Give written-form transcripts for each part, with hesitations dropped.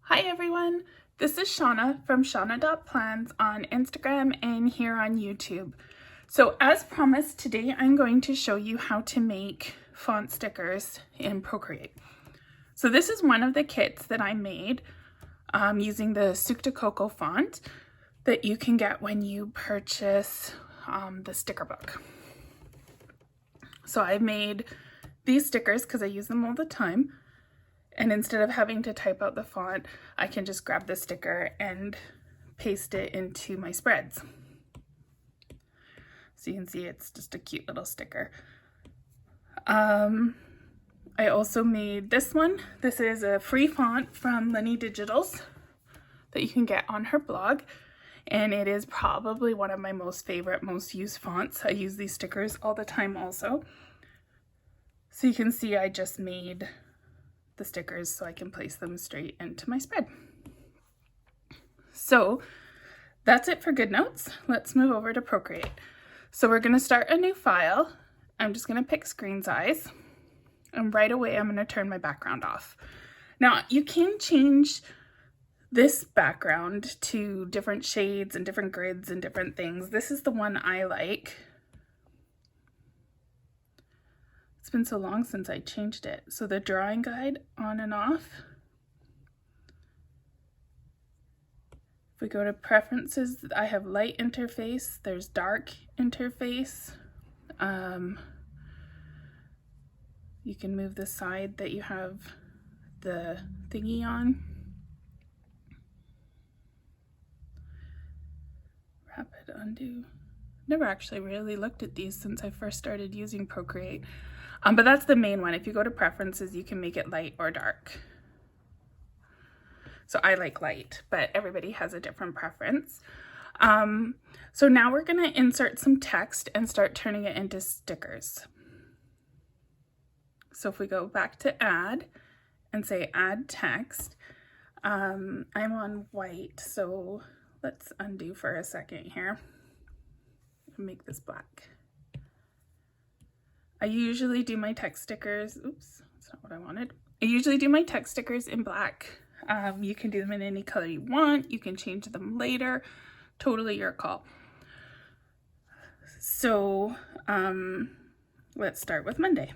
Hi everyone, this is Shauna from shauna.plans on Instagram and here on YouTube. So as promised, today I'm going to show you how to make font stickers in Procreate. So this is one of the kits that I made using the Sucre de Coco font that you can get when you purchase the sticker book. So I made these stickers because I use them all the time. And instead of having to type out the font, I can just grab the sticker and paste it into my spreads. So you can see it's just a cute little sticker. I also made this one. This is a free font from Lenny Digitals that you can get on her blog. And it is probably one of my most favorite, most used fonts. I use these stickers all the time also. So you can see I just made the stickers so I can place them straight into my spread. So that's it for GoodNotes. Let's move over to Procreate. So we're going to start a new file. I'm just going to pick screen size, and right away I'm going to turn my background off. Now you can change this background to different shades and different grids and different things. This is the one I like. It's been so long since I changed it. So the drawing guide on and off. If we go to preferences, I have light interface, there's dark interface. You can move the side that you have the thingy on. Rapid undo. Never actually really looked at these since I first started using Procreate. But that's the main one. If you go to preferences, you can make it light or dark. So I like light, but everybody has a different preference. So now we're going to insert some text and start turning it into stickers. So if we go back to add and say add text, I'm on white, so let's undo for a second here and make this black. I usually do my text stickers, oops, that's not what I wanted. I usually do my text stickers in black. You can do them in any color you want. You can change them later. Totally your call. So let's start with Monday.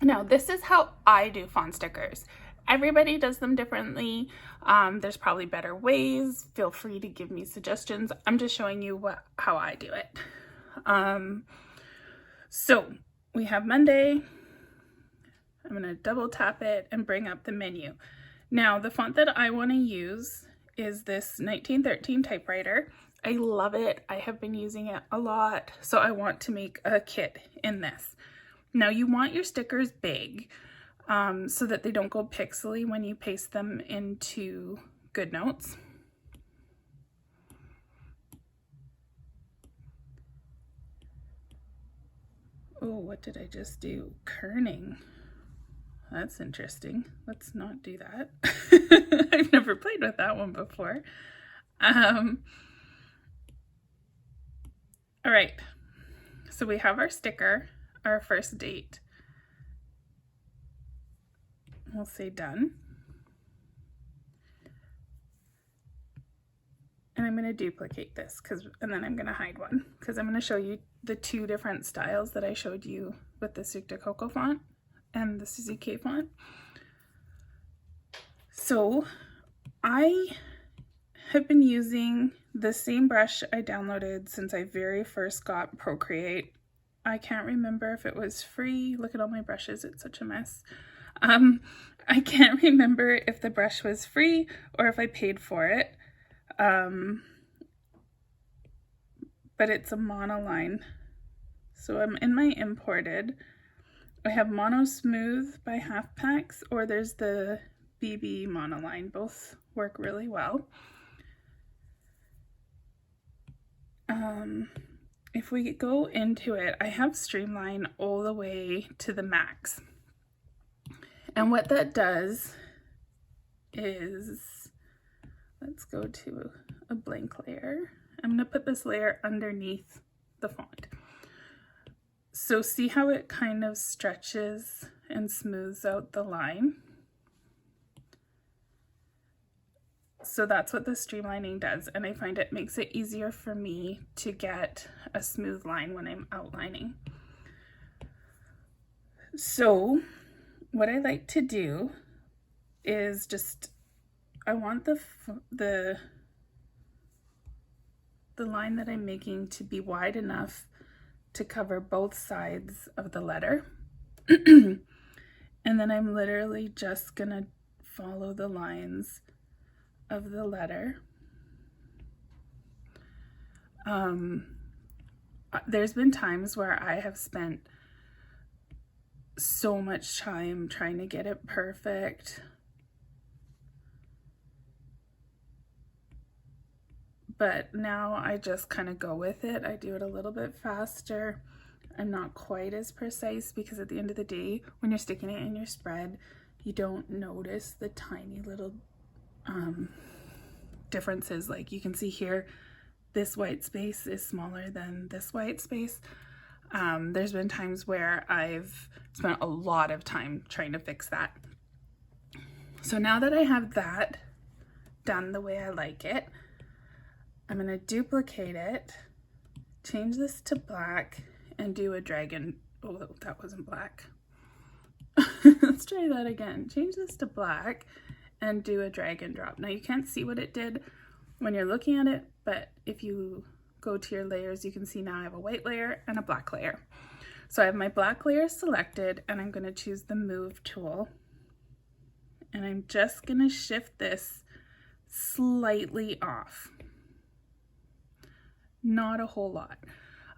Now this is how I do font stickers. Everybody does them differently. There's probably better ways. Feel free to give me suggestions. I'm just showing you how I do it. So we have Monday. I'm going to double tap it and bring up the menu. Now the font that I want to use is this 1913 typewriter. I love it. I have been using it a lot. So I want to make a kit in this. Now you want your stickers big so that they don't go pixely when you paste them into GoodNotes. Oh, what did I just do? Kerning. That's interesting. Let's not do that. I've never played with that one before. All right. So we have our sticker, our first date. We'll say done. And I'm going to duplicate this and then I'm going to hide one because I'm going to show you the two different styles that I showed you with the Sucre de Coco font and the Suzuki font. So I have been using the same brush I downloaded since I very first got Procreate. I can't remember if it was free. Look at all my brushes, it's such a mess. I can't remember if the brush was free or if I paid for it. But it's a monoline. So I'm in my imported. I have Mono Smooth by Half Packs, or there's the BB monoline. Both work really well. If we go into it, I have Streamline all the way to the max. And what that does is, let's go to a blank layer. I'm going to put this layer underneath the font. So see how it kind of stretches and smooths out the line? So that's what the streamlining does, and I find it makes it easier for me to get a smooth line when I'm outlining. So what I like to do is just, I want the line that I'm making to be wide enough to cover both sides of the letter. And then I'm literally just gonna follow the lines of the letter. There's been times where I have spent so much time trying to get it perfect, but now I just kind of go with it. I do it a little bit faster. I'm not quite as precise because at the end of the day, when you're sticking it in your spread, you don't notice the tiny little differences. Like you can see here, this white space is smaller than this white space. There's been times where I've spent a lot of time trying to fix that. So now that I have that done the way I like it, I'm going to duplicate it, change this to black, and do a drag and, oh, that wasn't black. Let's try that again. Change this to black and do a drag and drop. Now you can't see what it did when you're looking at it, but if you go to your layers, you can see now I have a white layer and a black layer. So I have my black layer selected, and I'm going to choose the move tool, and I'm just going to shift this slightly off. Not a whole lot.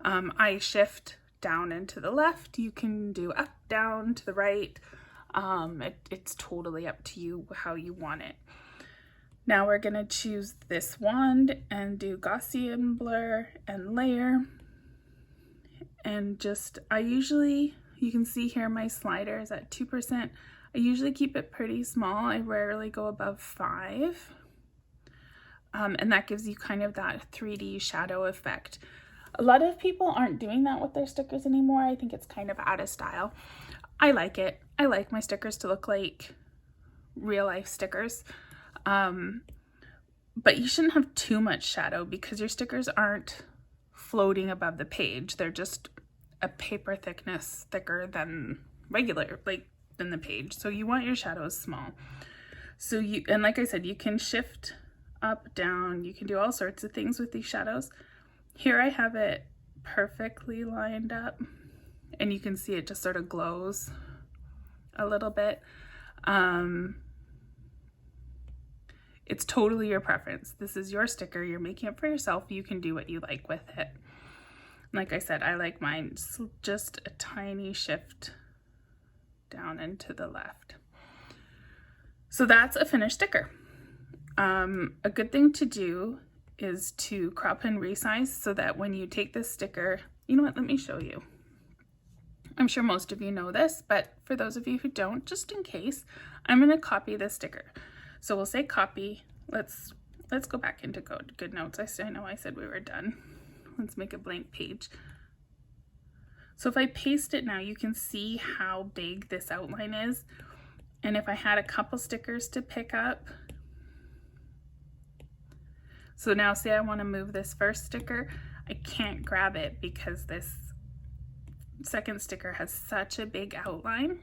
I shift down and to the left. You can do up, down, to the right. It's totally up to you how you want it. Now we're gonna choose this wand and do Gaussian blur and layer. And just, you can see here my slider is at 2%. I usually keep it pretty small. I rarely go above 5. And that gives you kind of that 3D shadow effect. A lot of people aren't doing that with their stickers anymore. I think it's kind of out of style. I like it. I like my stickers to look like real life stickers. But you shouldn't have too much shadow because your stickers aren't floating above the page. They're just a paper thickness thicker than regular, than the page. So you want your shadows small. So and like I said, you can shift up, down, you can do all sorts of things with these shadows. Here I have it perfectly lined up, and you can see it just sort of glows a little bit. It's totally your preference. This is your sticker. You're making it for yourself. You can do what you like with it. Like I said, I like mine just a tiny shift down and to the left. So that's a finished sticker. A good thing to do is to crop and resize so that when you take this sticker, you know what, let me show you. I'm sure most of you know this, but for those of you who don't, just in case, I'm going to copy this sticker. So we'll say copy. Let's go back into good notes. I know I said we were done. Let's make a blank page. So if I paste it now, you can see how big this outline is. And if I had a couple stickers to pick up, so now say I want to move this first sticker, I can't grab it because this second sticker has such a big outline.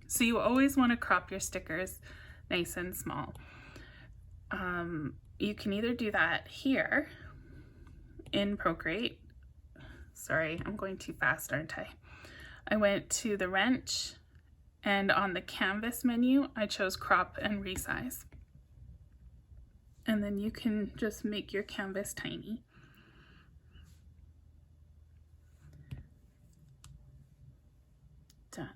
So you always want to crop your stickers nice and small. You can either do that here in Procreate. Sorry, I'm going too fast, aren't I? I went to the wrench, and on the canvas menu, I chose crop and resize. And then you can just make your canvas tiny. Done.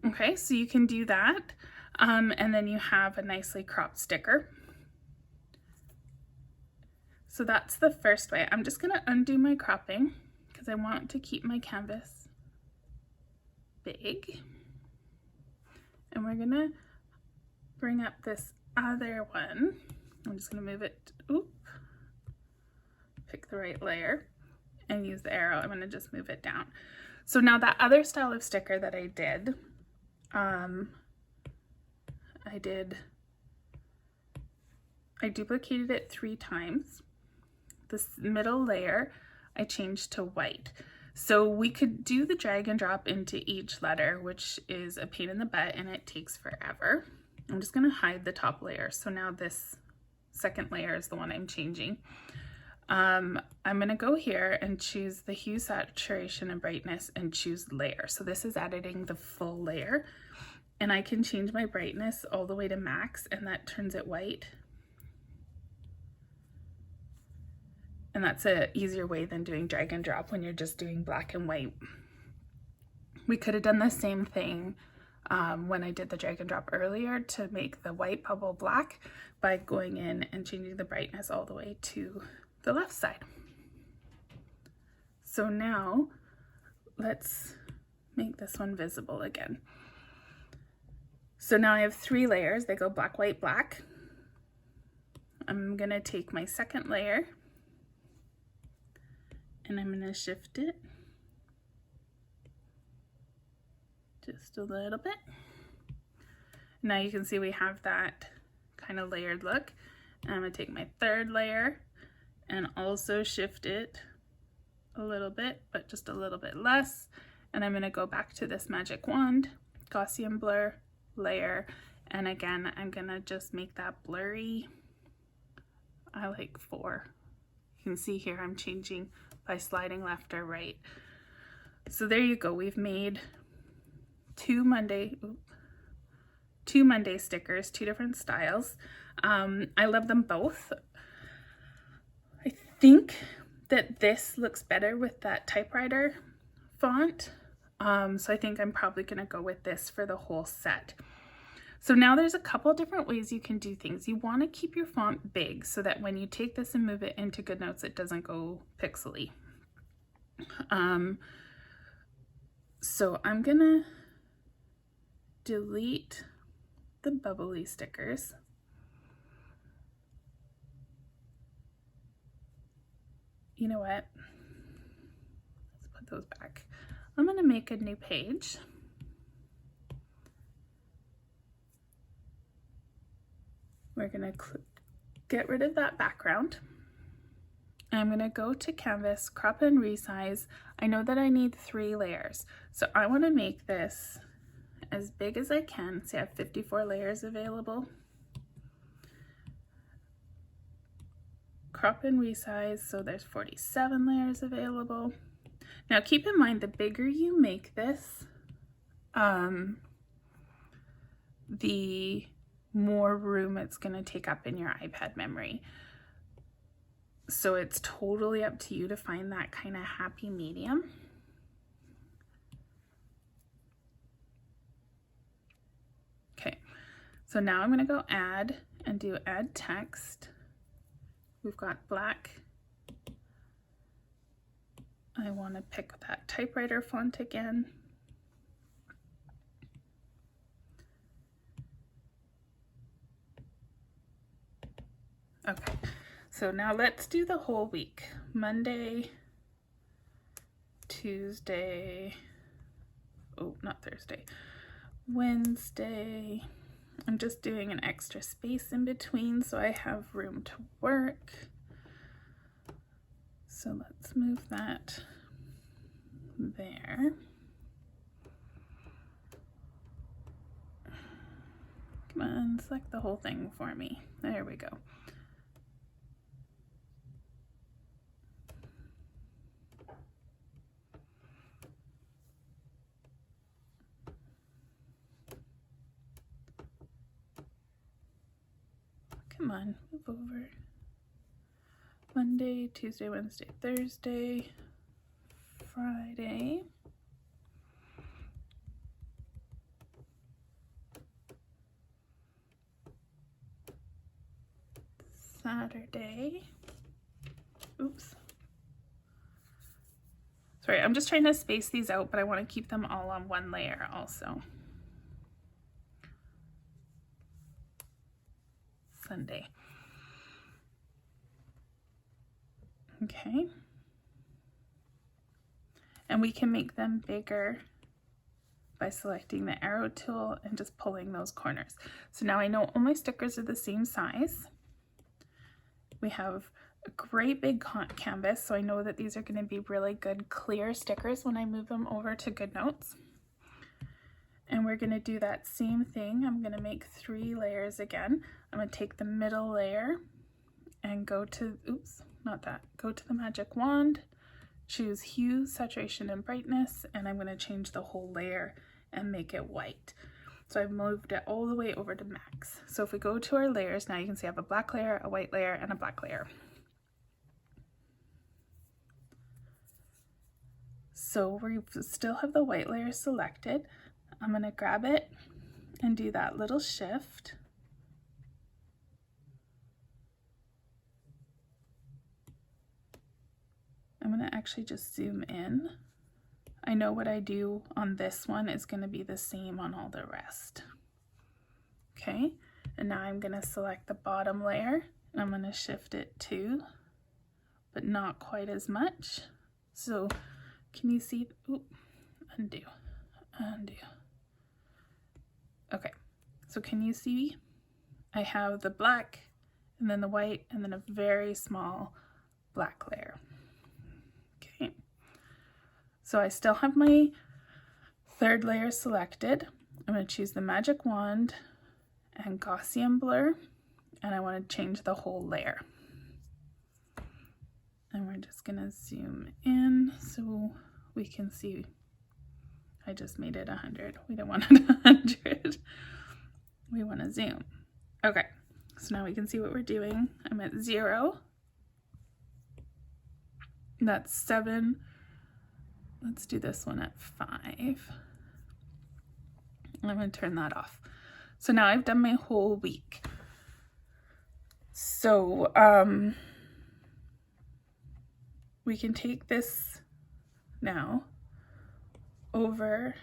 Okay, so you can do that. And then you have a nicely cropped sticker. So that's the first way. I'm just gonna undo my cropping because I want to keep my canvas big. And we're gonna bring up this other one. I'm just gonna move it, pick the right layer and use the arrow. I'm gonna just move it down. So now that other style of sticker that I did, I duplicated it 3 times. This middle layer I changed to white. So we could do the drag and drop into each letter, which is a pain in the butt and it takes forever. I'm just gonna hide the top layer. So now this second layer is the one I'm changing. I'm gonna go here and choose the hue, saturation, and brightness and choose layer. So this is editing the full layer. And I can change my brightness all the way to max and that turns it white. And that's an easier way than doing drag and drop when you're just doing black and white. We could have done the same thing when I did the drag and drop earlier to make the white bubble black by going in and changing the brightness all the way to the left side. So now let's make this one visible again. So now I have 3 layers. They go black, white, black. I'm gonna take my second layer and I'm gonna shift it just a little bit. Now you can see we have that kind of layered look. And I'm gonna take my third layer and also shift it a little bit, but just a little bit less. And I'm gonna go back to this magic wand, Gaussian blur, layer, and again, I'm gonna just make that blurry. I like 4. You can see here I'm changing by sliding left or right. So there you go. We've made 2 Monday stickers, 2 different styles. I love them both. I think that this looks better with that typewriter font. So I think I'm probably gonna go with this for the whole set. So now there's a couple different ways you can do things. You want to keep your font big so that when you take this and move it into GoodNotes, it doesn't go pixely. So I'm gonna delete the bubbly stickers. You know what? Let's put those back. I'm gonna make a new page. We're gonna get rid of that background. I'm gonna go to Canvas, crop and resize. I know that I need 3 layers, so I wanna make this as big as I can. See, I have 54 layers available. Crop and resize, so there's 47 layers available. Now keep in mind, the bigger you make this, the more room it's going to take up in your iPad memory. So it's totally up to you to find that kind of happy medium. Okay, so now I'm going to go add and do add text. We've got black. I want to pick that typewriter font again. Okay, so now let's do the whole week. Monday, Tuesday, oh, not Thursday, Wednesday. I'm just doing an extra space in between so I have room to work. So let's move that there. Come on, select the whole thing for me. There we go. Come on, move over. Monday, Tuesday, Wednesday, Thursday, Friday, Saturday. Oops. Sorry, I'm just trying to space these out, but I want to keep them all on one layer also. Sunday. Okay. And we can make them bigger by selecting the arrow tool and just pulling those corners. So now I know all my stickers are the same size. We have a great big canvas, so I know that these are going to be really good clear stickers when I move them over to GoodNotes. And we're going to do that same thing. I'm going to make 3 layers again. I'm going to take the middle layer and go to, oops, not that, go to the magic wand, choose hue, saturation, and brightness, and I'm going to change the whole layer and make it white. So I've moved it all the way over to max. So if we go to our layers, now you can see I have a black layer, a white layer, and a black layer. So we still have the white layer selected. I'm going to grab it and do that little shift. I'm going to actually just zoom in. I know what I do on this one is going to be the same on all the rest. Okay, and now I'm going to select the bottom layer and I'm going to shift it too, but not quite as much. So can you see? Ooh, undo, undo. Okay, so can you see? I have the black and then the white and then a very small black layer. Okay, so I still have my 3rd layer selected. I'm going to choose the magic wand and Gaussian blur, and I want to change the whole layer. And we're just going to zoom in so we can see. I just made it 100. We don't want it 100. We want to zoom. Okay, so now we can see what we're doing. I'm at 0. That's 7. Let's do this one at 5. I'm going to turn that off. So now I've done my whole week. So we can take this now over.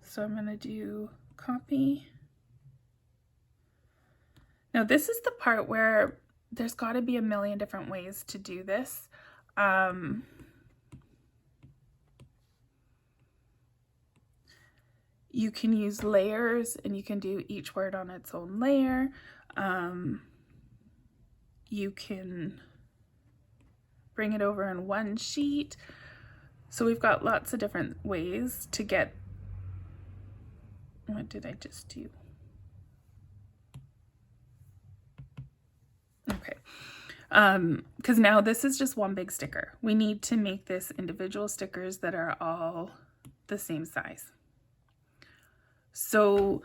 So I'm going to do copy. Now this is the part where there's got to be a million different ways to do this. You can use layers and you can do each word on its own layer. You can bring it over in one sheet. So we've got lots of different ways to get, what did I just do? Okay, because now this is just one big sticker. We need to make this individual stickers that are all the same size. So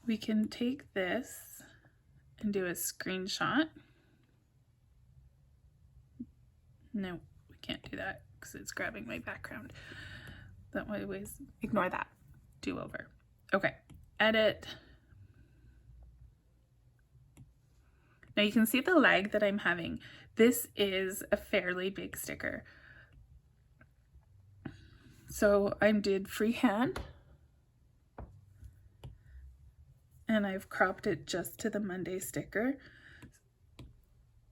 we can take this and do a screenshot. No, we can't do that because it's grabbing my background. That way, ignore that. Do over. Okay, edit. Now you can see the lag that I'm having. This is a fairly big sticker. So I did freehand and I've cropped it just to the Monday sticker.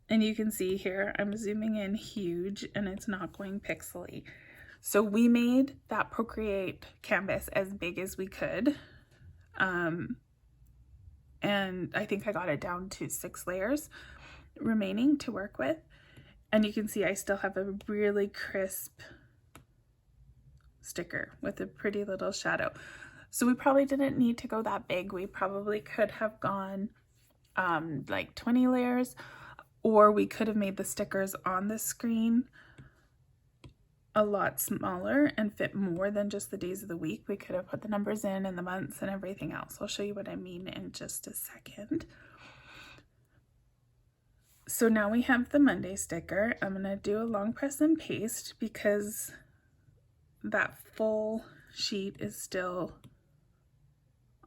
And you can see here, I'm zooming in huge and it's not going pixely. So we made that Procreate canvas as big as we could. And I think I got it down to 6 layers remaining to work with. And you can see I still have a really crisp sticker with a pretty little shadow. So we probably didn't need to go that big. We probably could have gone like 20 layers, or we could have made the stickers on the screen a lot smaller and fit more than just the days of the week. We could have put the numbers in and the months and everything else. I'll show you what I mean in just a second. So now we have the Monday sticker. I'm going to do a long press and paste because that full sheet is still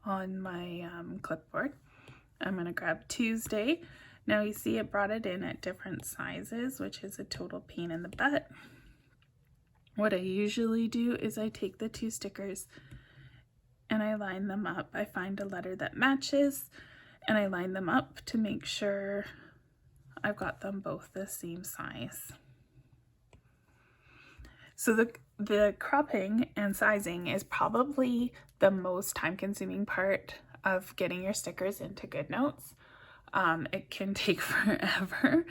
on my clipboard. I'm going to grab Tuesday. Now you see it brought it in at different sizes, which is a total pain in the butt. What I usually do is I take the 2 stickers and I line them up. I find a letter that matches and I line them up to make sure I've got them both the same size. So the cropping and sizing is probably the most time-consuming part of getting your stickers into GoodNotes. It can take forever,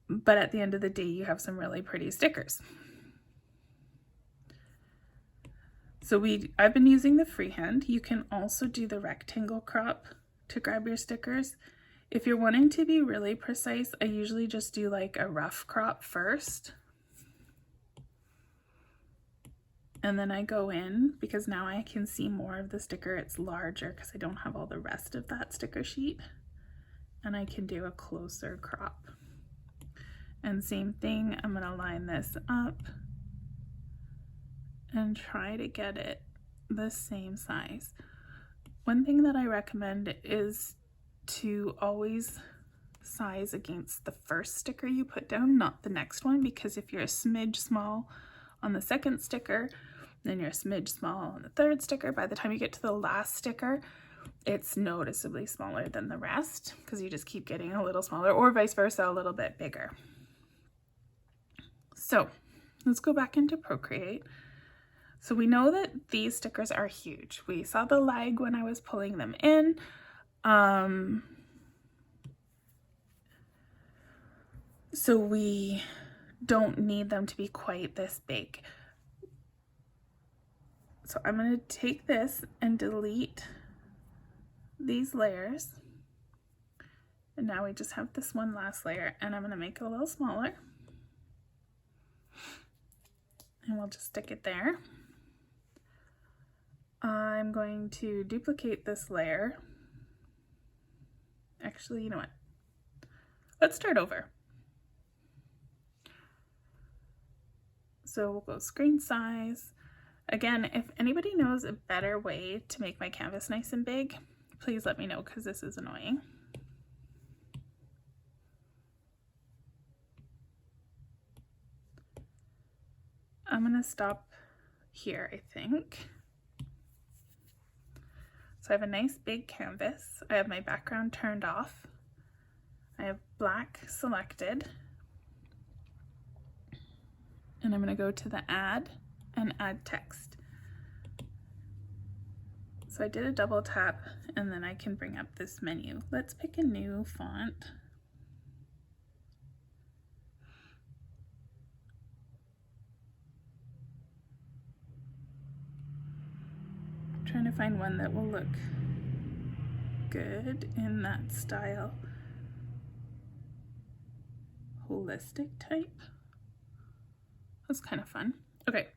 but at the end of the day, you have some really pretty stickers. So I've been using the freehand. You can also do the rectangle crop to grab your stickers. If you're wanting to be really precise, I usually just do like a rough crop first. And then I go in, because now I can see more of the sticker. It's larger because I don't have all the rest of that sticker sheet. And I can do a closer crop. And same thing, I'm gonna line this up and try to get it the same size. One thing that I recommend is to always size against the first sticker you put down, not the next one, because if you're a smidge small on the second sticker, then you're a smidge small on the third sticker, by the time you get to the last sticker, it's noticeably smaller than the rest because you just keep getting a little smaller, or vice versa, a little bit bigger. So let's go back into Procreate. So we know that these stickers are huge. We saw the leg when I was pulling them in. So we don't need them to be quite this big. So I'm going to take this and delete these layers. And now we just have this one last layer, and I'm going to make it a little smaller. And we'll just stick it there. I'm going to duplicate this layer. Actually, you know what? Let's start over. So we'll go screen size. Again, if anybody knows a better way to make my canvas nice and big, please let me know, because this is annoying. I'm gonna stop here, I think. So I have a nice big canvas. I have my background turned off. I have black selected. And I'm gonna go to the add and add text. So I did a double tap, and then I can bring up this menu. Let's pick a new font. I'm trying to find one that will look good in that style. Holistic type. That's kind of fun. Okay.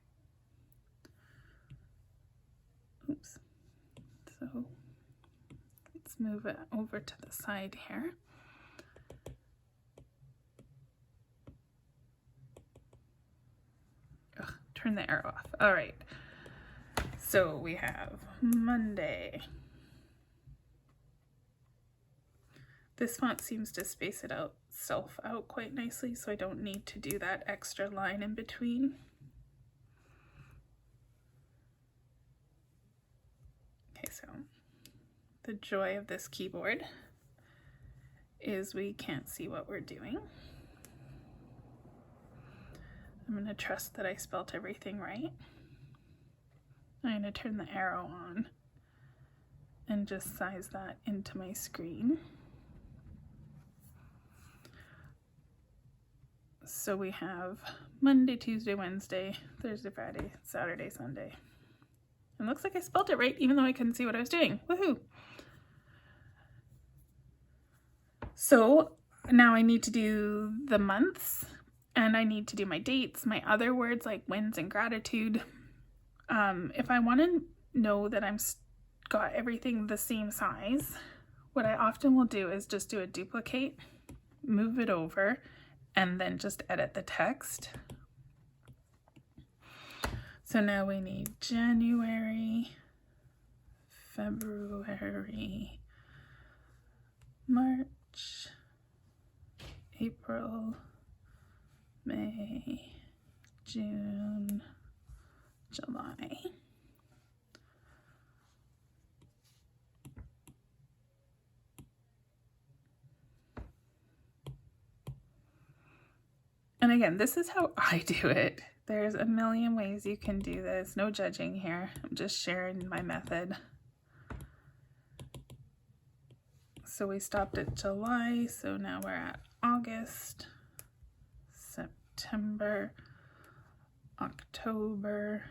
Oops. So let's move it over to the side here. Ugh, turn the arrow off. All right. So we have Monday. This font seems to space it out quite nicely, so I don't need to do that extra line in between. Okay, so the joy of this keyboard is we can't see what we're doing. I'm going to trust that I spelt everything right. I'm going to turn the arrow on and just size that into my screen. So we have Monday, Tuesday, Wednesday, Thursday, Friday, Saturday, Sunday. It looks like I spelled it right, even though I couldn't see what I was doing. Woohoo! So now I need to do the months, and I need to do my dates, my other words like wins and gratitude. If I want to know that I'm got everything the same size, what I often will do is just do a duplicate, move it over, and then just edit the text. So now we need January, February, March, April, May, June, July. And again, this is how I do it. There's a million ways you can do this. No judging here. I'm just sharing my method. So we stopped at July, so now we're at August, September, October,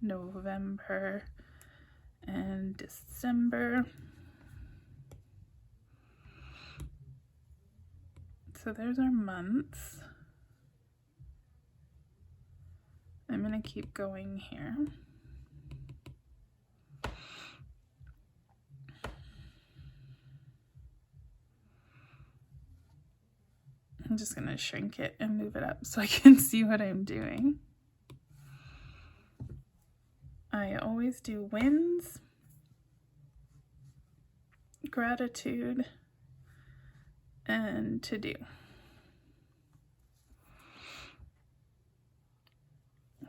November, and December. So there's our months. I'm going to keep going here. I'm just going to shrink it and move it up so I can see what I'm doing. I always do wins, gratitude, and to do,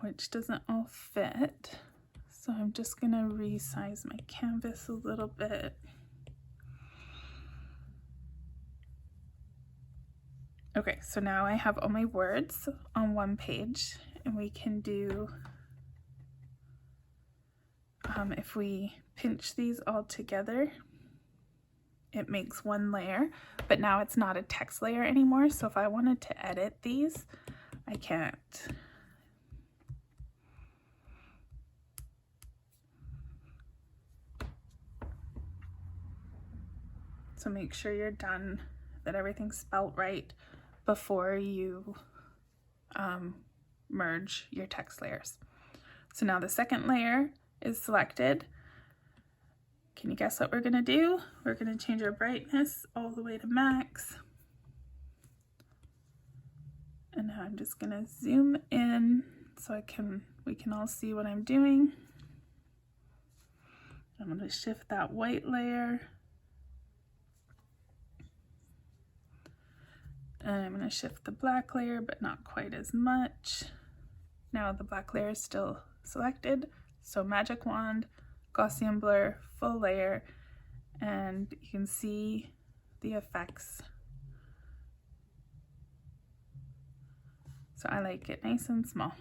which doesn't all fit. So I'm just going to resize my canvas a little bit. Okay, so now I have all my words on one page, and we can do, if we pinch these all together, it makes one layer, but now it's not a text layer anymore. So if I wanted to edit these, I can't. So make sure you're done, that everything's spelt right before you merge your text layers. So now the second layer is selected. Can you guess what we're going to do? We're going to change our brightness all the way to max. And now I'm just going to zoom in so we can all see what I'm doing. I'm going to shift that white layer. And I'm going to shift the black layer, but not quite as much. Now the black layer is still selected. So magic wand, Gaussian blur, full layer, and you can see the effects. So I like it nice and small.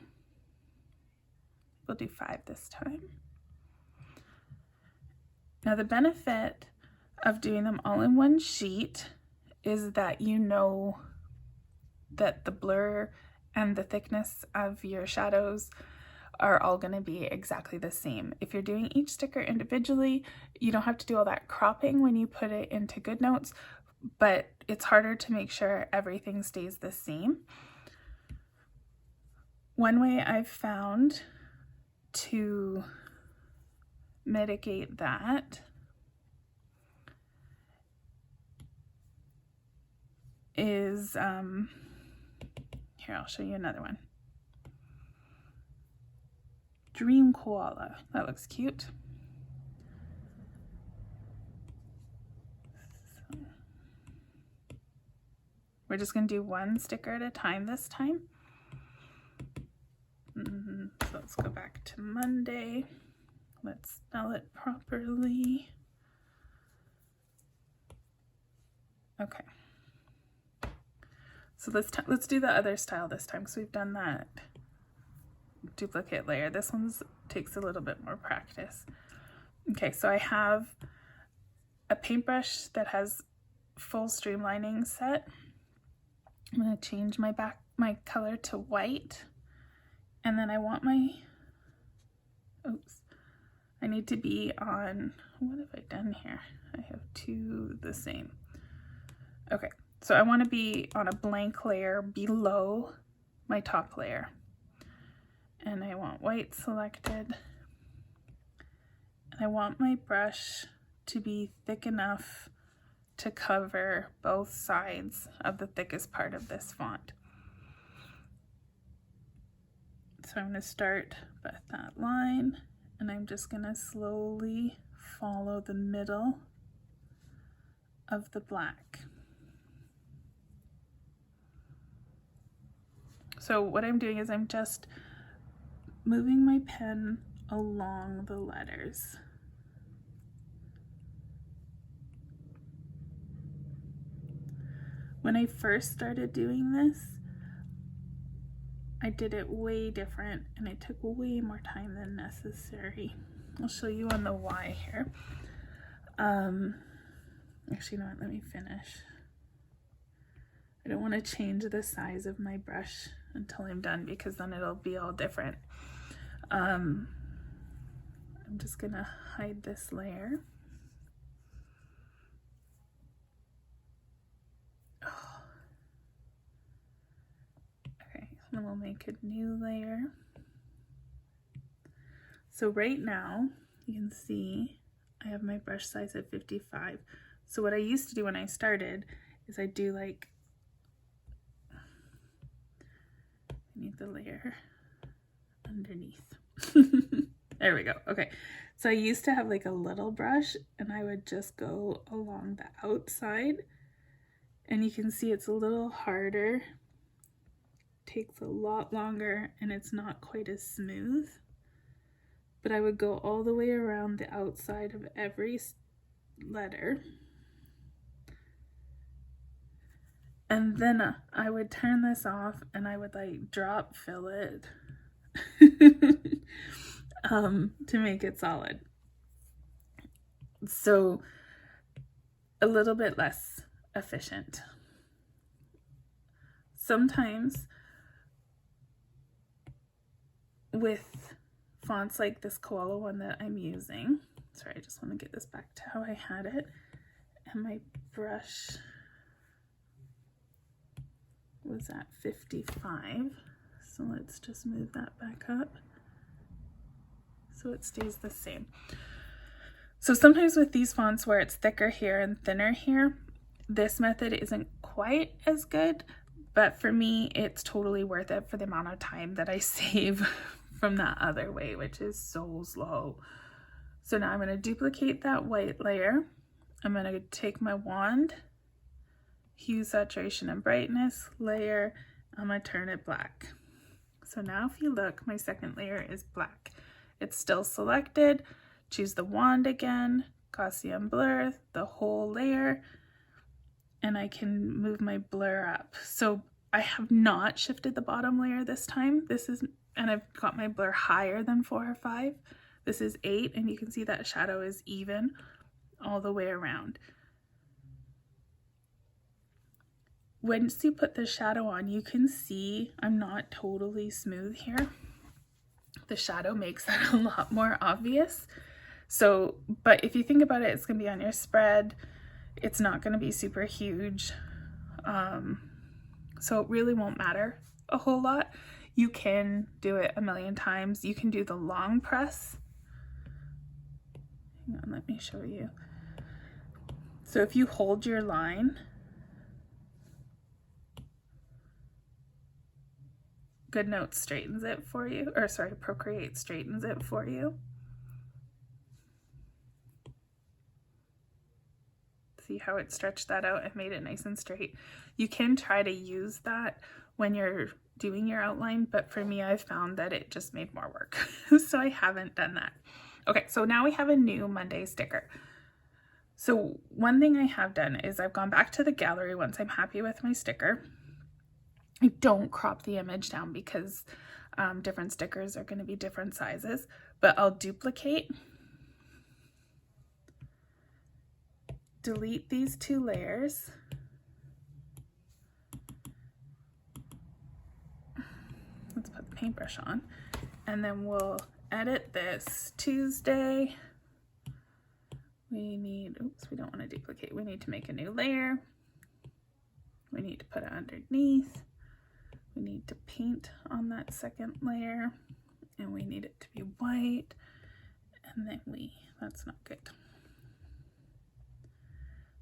We'll do 5 this time. Now the benefit of doing them all in one sheet is that you know that the blur and the thickness of your shadows are all going to be exactly the same. If you're doing each sticker individually, you don't have to do all that cropping when you put it into GoodNotes, but it's harder to make sure everything stays the same. One way I've found to mitigate that is, here, I'll show you another one. Dream koala. That looks cute. So we're just going to do one sticker at a time this time. So let's go back to Monday. Let's spell it properly. Okay. So let's do the other style this time, because we've done that duplicate layer. This one takes a little bit more practice. Okay, so I have a paintbrush that has full streamlining set. I'm going to change my color to white, and then I want I need to be on, what have I done here? I have 2 the same. Okay. So I want to be on a blank layer below my top layer. And I want white selected. And I want my brush to be thick enough to cover both sides of the thickest part of this font. So I'm going to start with that line, and I'm just going to slowly follow the middle of the black. So what I'm doing is I'm just moving my pen along the letters. When I first started doing this, I did it way different and it took way more time than necessary. I'll show you on the why here. Actually, you know what, let me finish. I don't want to change the size of my brush until I'm done because then it'll be all different. I'm just gonna hide this layer. Oh. Okay, then we'll make a new layer. So right now, you can see I have my brush size at 55. So what I used to do when I started is I do like, I need the layer underneath. There we go. Okay. So I used to have like a little brush and I would just go along the outside, and you can see it's a little harder, takes a lot longer, and it's not quite as smooth. But I would go all the way around the outside of every letter. And then I would turn this off and I would like drop fill it to make it solid. So a little bit less efficient. Sometimes with fonts like this koala one that I'm using, sorry, I just want to get this back to how I had it, and my brush was at 55, so let's just move that back up so it stays the same. So sometimes with these fonts where it's thicker here and thinner here, this method isn't quite as good, but for me it's totally worth it for the amount of time that I save from that other way, which is so slow. So now I'm going to duplicate that white layer. I'm going to take my wand, hue, saturation, and brightness layer. I'm going to turn it black. So now if you look, my second layer is black. It's still selected. Choose the wand again, Gaussian blur, the whole layer, and I can move my blur up. So I have not shifted the bottom layer this time. And I've got my blur higher than 4 or 5. This is 8, and you can see that shadow is even all the way around. Once you put the shadow on, you can see I'm not totally smooth here. The shadow makes that a lot more obvious. So, but if you think about it, it's going to be on your spread. It's not going to be super huge. So it really won't matter a whole lot. You can do it a million times. You can do the long press. Hang on, let me show you. So if you hold your line, GoodNotes straightens it for you, or sorry, Procreate straightens it for you. See how it stretched that out and made it nice and straight. You can try to use that when you're doing your outline, but for me, I've found that it just made more work. So I haven't done that. Okay, so now we have a new Monday sticker. So one thing I have done is I've gone back to the gallery once I'm happy with my sticker. I don't crop the image down because different stickers are going to be different sizes, but I'll duplicate, delete these 2 layers, let's put the paintbrush on, and then we'll edit this Tuesday. We need, oops, we don't want to duplicate. We need to make a new layer. We need to put it underneath. We need to paint on that second layer, and we need it to be white, and then that's not good.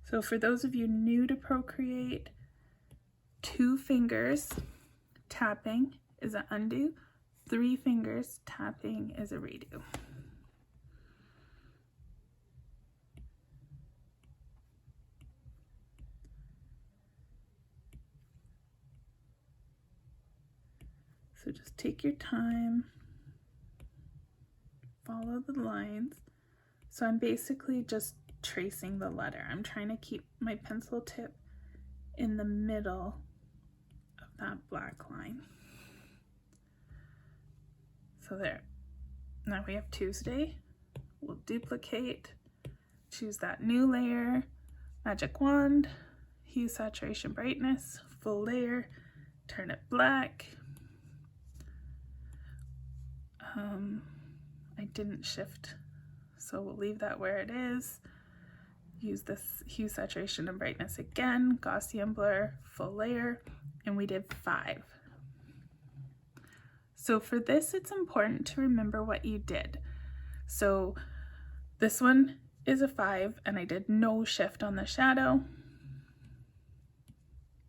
So for those of you new to Procreate, 2 fingers tapping is an undo, 3 fingers tapping is a redo. So just take your time, follow the lines. So I'm basically just tracing the letter. I'm trying to keep my pencil tip in the middle of that black line. So there. Now we have Tuesday. We'll duplicate, choose that new layer, magic wand, hue, saturation, brightness, full layer, turn it black. I didn't shift, so we'll leave that where it is. Use this hue, saturation, and brightness again, Gaussian blur, full layer, and we did 5. So for this, it's important to remember what you did. So this one is a 5, and I did no shift on the shadow.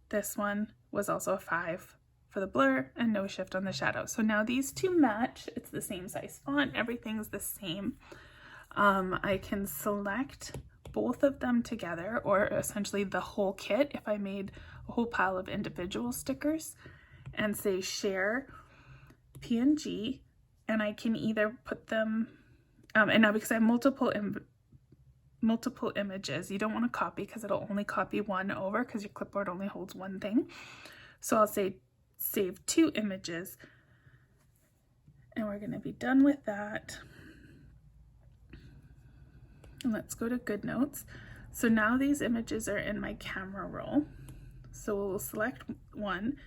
This one was also a 5 for the blur and no shift on the shadow. So now these two match. It's the same size font. Everything's the same. I can select both of them together, or essentially the whole kit if I made a whole pile of individual stickers, and say share PNG, and I can either put them and now because I have multiple images, you don't want to copy because it'll only copy one over because your clipboard only holds one thing. So I'll say save 2 images, and we're going to be done with that. And let's go to Good Notes. So now these images are in my camera roll. So we'll select one,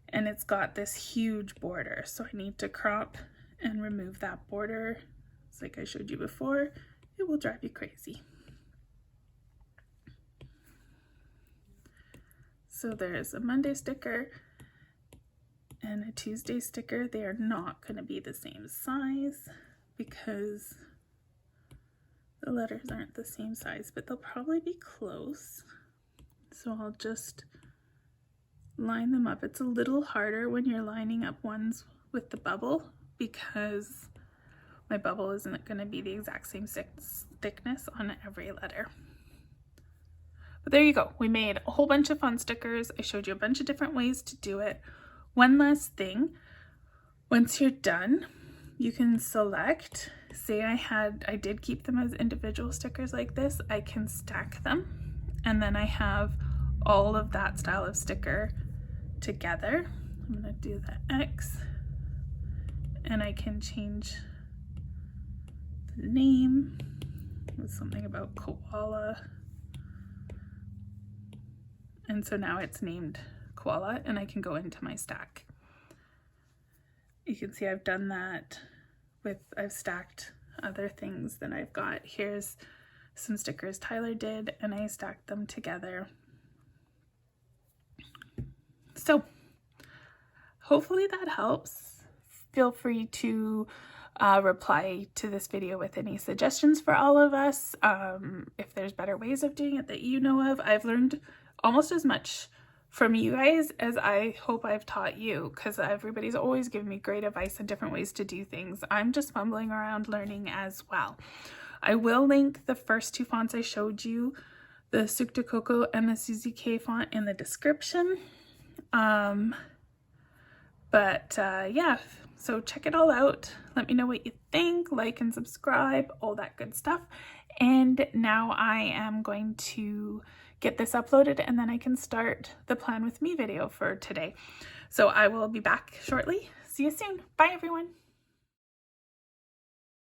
and it's got this huge border. So I need to crop and remove that border. It's like I showed you before, it will drive you crazy. So there's a Monday sticker and a Tuesday sticker. They are not going to be the same size because the letters aren't the same size, but they'll probably be close. So I'll just line them up. It's a little harder when you're lining up ones with the bubble because my bubble isn't going to be the exact same thickness on every letter. But there you go. We made a whole bunch of fun stickers. I showed you a bunch of different ways to do it. One last thing, once you're done, you can select, say I did keep them as individual stickers like this, I can stack them, and then I have all of that style of sticker together. I'm going to do the X, and I can change the name with something about koala, and so now it's named koala, and I can go into my stack. You can see I've done that with, I've stacked other things that I've got. Here's some stickers Tyler did, and I stacked them together. So hopefully that helps. Feel free to reply to this video with any suggestions for all of us. If there's better ways of doing it that you know of. I've learned almost as much from you guys as I hope I've taught you, because everybody's always giving me great advice and different ways to do things. I'm just fumbling around learning as well. I will link the first 2 fonts I showed you, the Suc de Coco and the Suzy K font, in the description. Yeah, so check it all out. Let me know what you think, like and subscribe, all that good stuff. And now I am going to get this uploaded, and then I can start the Plan With Me video for today. So I will be back shortly. See you soon. Bye, everyone.